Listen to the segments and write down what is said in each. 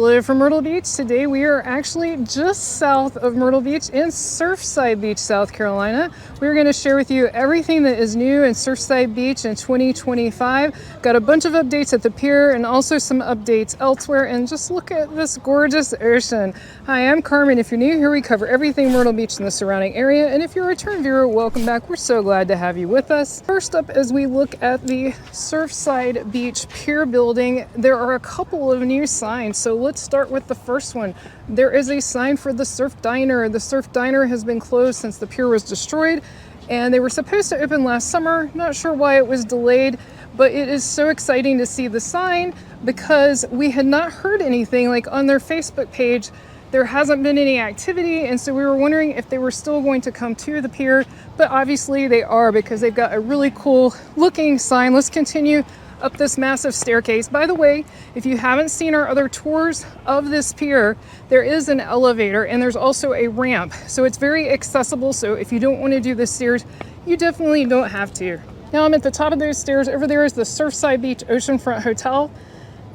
Hello from Myrtle Beach. Today we are actually just south of Myrtle Beach in Surfside Beach, South Carolina. We're going to share with you everything that is new in Surfside Beach in 2025. Got a bunch of updates at the pier and also some updates elsewhere. And just look at this gorgeous ocean. Hi, I'm Carmen. If you're new here, we cover everything Myrtle Beach and the surrounding area. And if you're a return viewer, welcome back. We're so glad to have you with us. First up, as we look at the Surfside Beach pier building, there are a couple of new signs. So let's start with the first one. There is a sign for the Surf Diner. The Surf Diner has been closed since the pier was destroyed, and they were supposed to open last summer. Not sure why it was delayed, but it is so exciting to see the sign because we had not heard anything. Like on their Facebook page, there hasn't been any activity, and so we were wondering if they were still going to come to the pier, but obviously they are because they've got a really cool looking sign. Let's continue up this massive staircase. By the way, if you haven't seen our other tours of this pier, there is an elevator and there's also a ramp. So it's very accessible. So if you don't want to do the stairs, you definitely don't have to. Now I'm at the top of those stairs. Over there is the Surfside Beach Oceanfront Hotel.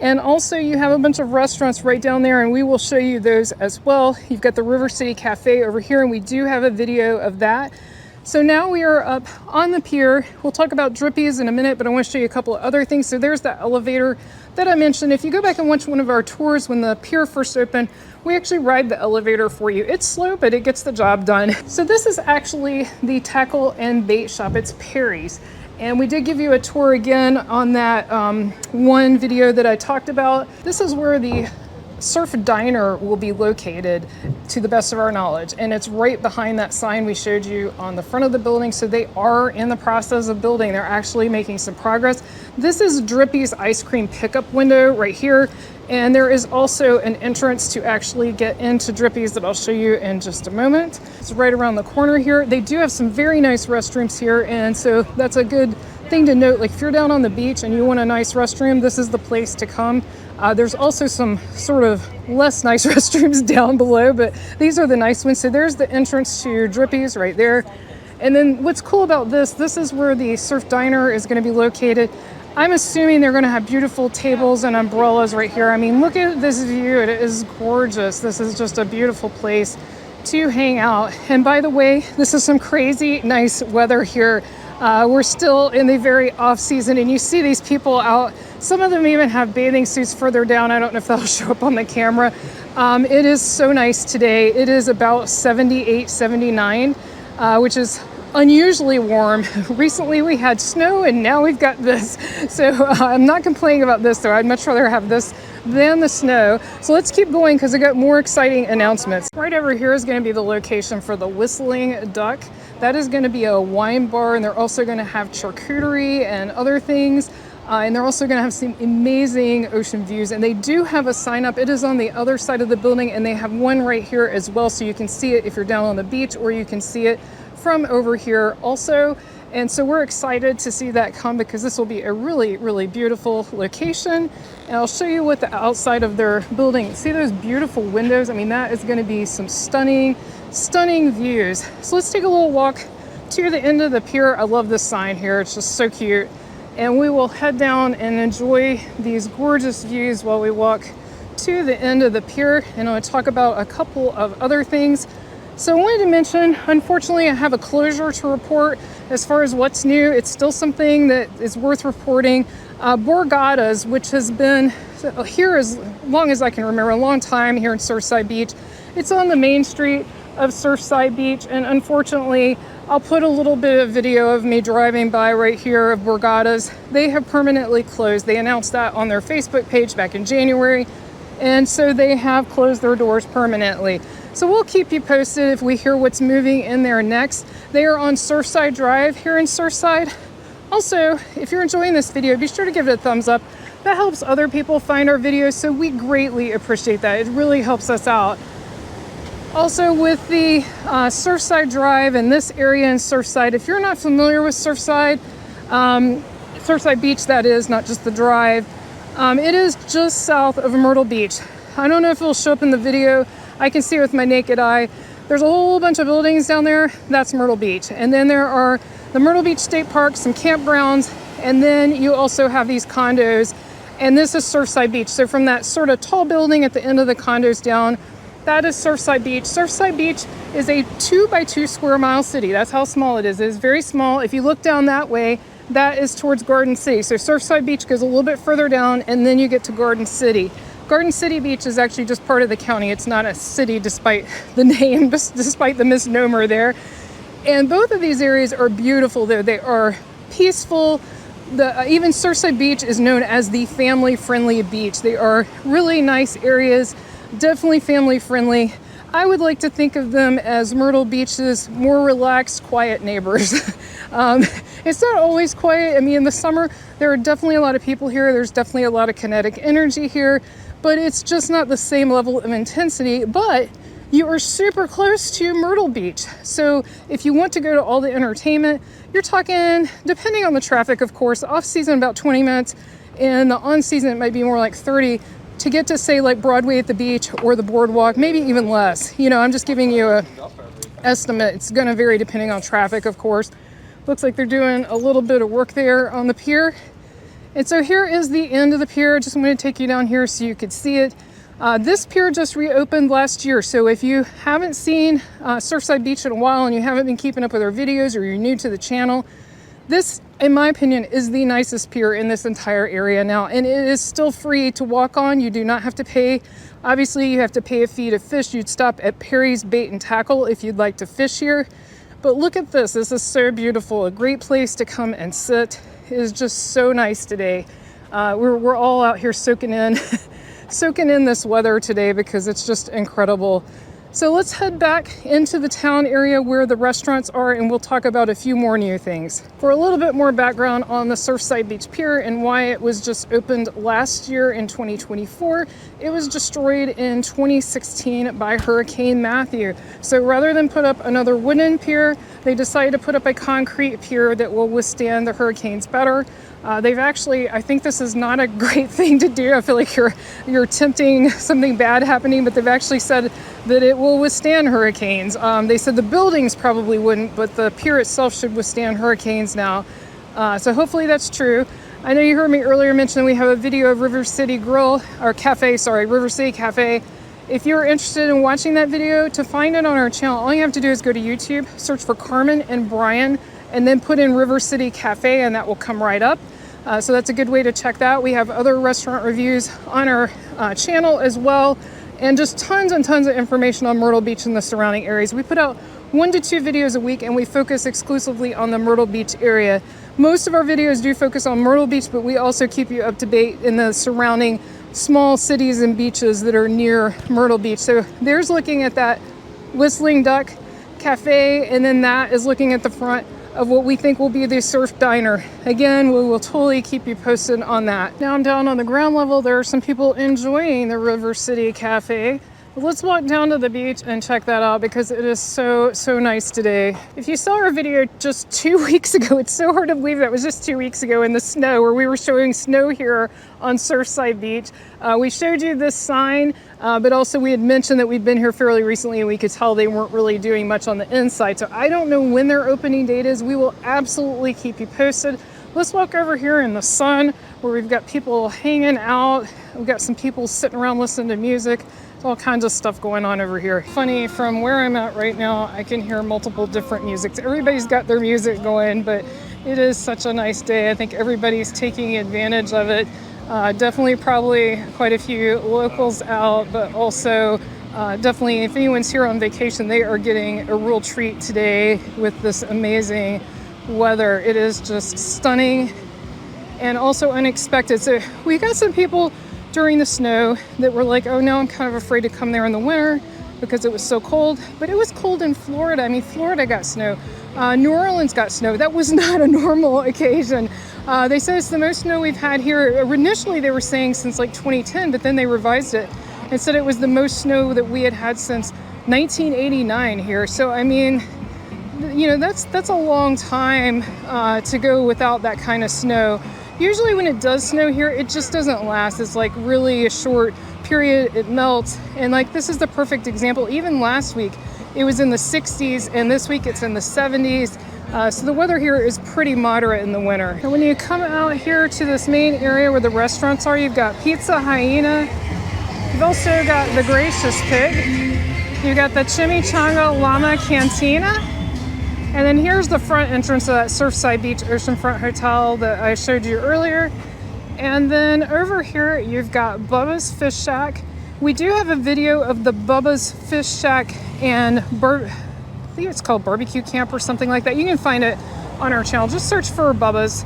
And also you have a bunch of restaurants right down there, and we will show you those as well. You've got the River City Cafe over here, and we do have a video of that. So now we are up on the pier. We'll talk about drippies in a minute, but I want to show you a couple of other things. So there's that elevator that I mentioned. If you go back and watch one of our tours when the pier first opened, we actually ride the elevator for you. It's slow, but it gets the job done. So this is actually the tackle and bait shop. It's Perry's. And we did give you a tour again on that one video that I talked about. This is where the Surf Diner will be located, to the best of our knowledge, and it's right behind that sign we showed you on the front of the building. So they are in the process of building. They're actually making some progress. This is Drippy's ice cream pickup window right here, and there is also an entrance to actually get into Drippy's that I'll show you in just a moment. It's right around the corner here. They do have some very nice restrooms here, and so that's a good thing to note. Like if you're down on the beach and you want a nice restroom, this is the place to come. There's also some sort of less nice restrooms down below, but these are the nice ones. So there's the entrance to Drippy's right there. And then what's cool about this is where the Surf Diner is going to be located. I'm assuming they're going to have beautiful tables and umbrellas right here. I mean, look at this view. It is gorgeous. This is just a beautiful place to hang out. And by the way, this is some crazy nice weather here. We're still in the very off season, and you see these people out. Some of them even have bathing suits further down. I don't know if that'll show up on the camera. It is so nice today. It is about 78, 79, which is unusually warm. Recently we had snow, and now we've got this. So I'm not complaining about this though. I'd much rather have this than the snow. So let's keep going because I got more exciting announcements. Right over here is going to be the location for the Whistling Duck. That is going to be a wine bar, and they're also going to have charcuterie and other things. And they're also going to have some amazing ocean views. And they do have a sign up. It is on the other side of the building, and they have one right here as well. So you can see it if you're down on the beach, or you can see it from over here also. And so we're excited to see that come because this will be a really, really beautiful location. And I'll show you what the outside of their building. See those beautiful windows? I mean, that is going to be some stunning, stunning views. So let's take a little walk to the end of the pier. I love this sign here. It's just so cute. And we will head down and enjoy these gorgeous views while we walk to the end of the pier. And I'll talk about a couple of other things. So I wanted to mention, unfortunately, I have a closure to report as far as what's new. It's still something that is worth reporting. Borgata's, which has been here as long as I can remember, a long time here in Surfside Beach. It's on the main street of Surfside Beach, and unfortunately, I'll put a little bit of video of me driving by right here of Borgata's. They have permanently closed. They announced that on their Facebook page back in January, and so they have closed their doors permanently. So we'll keep you posted if we hear what's moving in there next. They are on Surfside Drive here in Surfside. Also, if you're enjoying this video, be sure to give it a thumbs up. That helps other people find our videos, so we greatly appreciate that. It really helps us out. Also, with the Surfside Drive and this area in Surfside, if you're not familiar with Surfside, Surfside Beach that is, not just the drive, it is just south of Myrtle Beach. I don't know if it'll show up in the video. I can see it with my naked eye. There's a whole bunch of buildings down there. That's Myrtle Beach. And then there are the Myrtle Beach State Park, some campgrounds, and then you also have these condos And this is Surfside Beach. So from that sort of tall building at the end of the condos down, that is Surfside Beach. Surfside Beach is a 2 by 2 square mile city. That's how small it is. It is very small. If you look down that way, that is towards Garden City. So Surfside Beach goes a little bit further down, and then you get to Garden City. Garden City Beach is actually just part of the county. It's not a city despite the name, despite the misnomer there. And both of these areas are beautiful there. They are peaceful. Even Surfside Beach is known as the family-friendly beach. They are really nice areas, definitely family-friendly. I would like to think of them as Myrtle Beach's more relaxed, quiet neighbors. It's not always quiet. I mean, in the summer, there are definitely a lot of people here. There's definitely a lot of kinetic energy here, but it's just not the same level of intensity. But you are super close to Myrtle Beach. So if you want to go to all the entertainment, you're talking, depending on the traffic, of course, off season about 20 minutes, and the on season it might be more like 30 to get to, say, like Broadway at the beach or the boardwalk, maybe even less. You know, I'm just giving you a estimate. It's going to vary depending on traffic, of course. Looks like they're doing a little bit of work there on the pier. And so here is the end of the pier. Just want to take you down here so you could see it. This pier just reopened last year. So if you haven't seen Surfside Beach in a while and you haven't been keeping up with our videos, or you're new to the channel, this, in my opinion, is the nicest pier in this entire area now. And it is still free to walk on. You do not have to pay. Obviously, you have to pay a fee to fish. You'd stop at Perry's Bait and Tackle if you'd like to fish here. But look at this. This is so beautiful. A great place to come and sit. It is just so nice today. We're all out here soaking in this weather today because it's just incredible. So let's head back into the town area where the restaurants are, and we'll talk about a few more new things. For a little bit more background on the Surfside Beach Pier and why it was just opened last year in 2024, it was destroyed in 2016 by Hurricane Matthew. So rather than put up another wooden pier, they decided to put up a concrete pier that will withstand the hurricanes better. They've actually, I think this is not a great thing to do. I feel like you're tempting something bad happening, but they've actually said that it will withstand hurricanes. They said the buildings probably wouldn't, but the pier itself should withstand hurricanes now. So hopefully that's true. I know you heard me earlier mention we have a video of River City River City Cafe. If you're interested in watching that video, to find it on our channel, all you have to do is go to YouTube, search for Carmen and Brian, and then put in River City Cafe, and that will come right up. So that's a good way to check that. We have other restaurant reviews on our channel as well, and just tons and tons of information on Myrtle Beach and the surrounding areas. We put out 1 to 2 videos a week, and we focus exclusively on the Myrtle Beach area. Most of our videos do focus on Myrtle Beach, but we also keep you up to date in the surrounding small cities and beaches that are near Myrtle Beach. So there's looking at that Whistling Duck Cafe, and then that is looking at the front of what we think will be the surf diner. Again, we will totally keep you posted on that. Now I'm down on the ground level. There are some people enjoying the River City Cafe. Let's walk down to the beach and check that out because it is so nice today. If you saw our video just 2 weeks ago, it's so hard to believe that was just 2 weeks ago in the snow, where we were showing snow here on Surfside Beach. We showed you this sign, but also we had mentioned that we'd been here fairly recently, and we could tell they weren't really doing much on the inside. So I don't know when their opening date is. We will absolutely keep you posted. Let's walk over here in the sun where we've got people hanging out. We've got some people sitting around listening to music. There's all kinds of stuff going on over here. Funny, from where I'm at right now, I can hear multiple different music. Everybody's got their music going, but it is such a nice day. I think everybody's taking advantage of it. Definitely probably quite a few locals out, but also definitely if anyone's here on vacation, they are getting a real treat today with this amazing weather. It is just stunning and also unexpected. So we got some people during the snow that were like, oh no, I'm kind of afraid to come there in the winter because it was so cold. But it was cold in Florida. I mean, Florida got snow. New Orleans got snow. That was not a normal occasion. They said it's the most snow we've had here. Initially they were saying since like 2010, but then they revised it and said it was the most snow that we had had since 1989 here. So I mean, you know, that's a long time to go without that kind of snow. Usually when it does snow here, it just doesn't last. It's like really a short period, it melts. And like this is the perfect example. Even last week, it was in the 60s, and this week it's in the 70s. So the weather here is pretty moderate in the winter. And when you come out here to this main area where the restaurants are, you've got Pizza Hyena. You've also got the Gracious Pig. You've got the Chimichanga Llama Cantina. And then here's the front entrance of that Surfside Beach Oceanfront Hotel that I showed you earlier. And then over here, you've got Bubba's Fish Shack. We do have a video of the Bubba's Fish Shack and I think it's called Barbecue Camp or something like that. You can find it on our channel. Just search for Bubba's.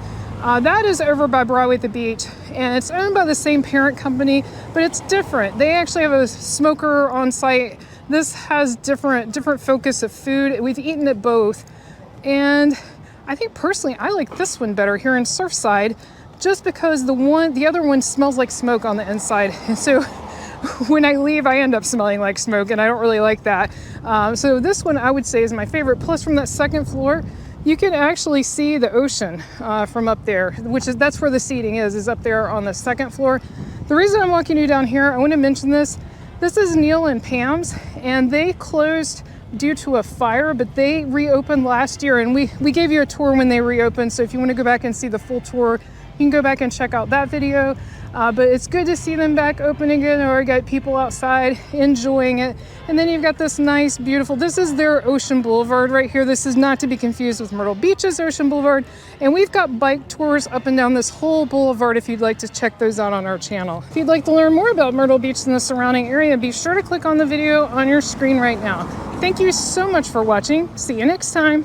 That is over by Broadway at the beach, and it's owned by the same parent company, but it's different. They actually have a smoker on site. This has different focus of food. We've eaten at both, and I think personally I like this one better here in Surfside, just because the other one smells like smoke on the inside, and so when I leave I end up smelling like smoke, and I don't really like that. So this one I would say is my favorite. Plus, from that second floor you can actually see the ocean from up there, that's where the seating is up there on the second floor. The reason I'm walking you down here, I want to mention this is Neil and Pam's, and they closed due to a fire, but they reopened last year, and we gave you a tour when they reopened, so if you want to go back and see the full tour, you can go back and check out that video. But it's good to see them back open again, or got people outside enjoying it. And then you've got this nice, beautiful, this is their Ocean Boulevard right here. This is not to be confused with Myrtle Beach's Ocean Boulevard. And we've got bike tours up and down this whole boulevard if you'd like to check those out on our channel. If you'd like to learn more about Myrtle Beach and the surrounding area, be sure to click on the video on your screen right now. Thank you so much for watching. See you next time.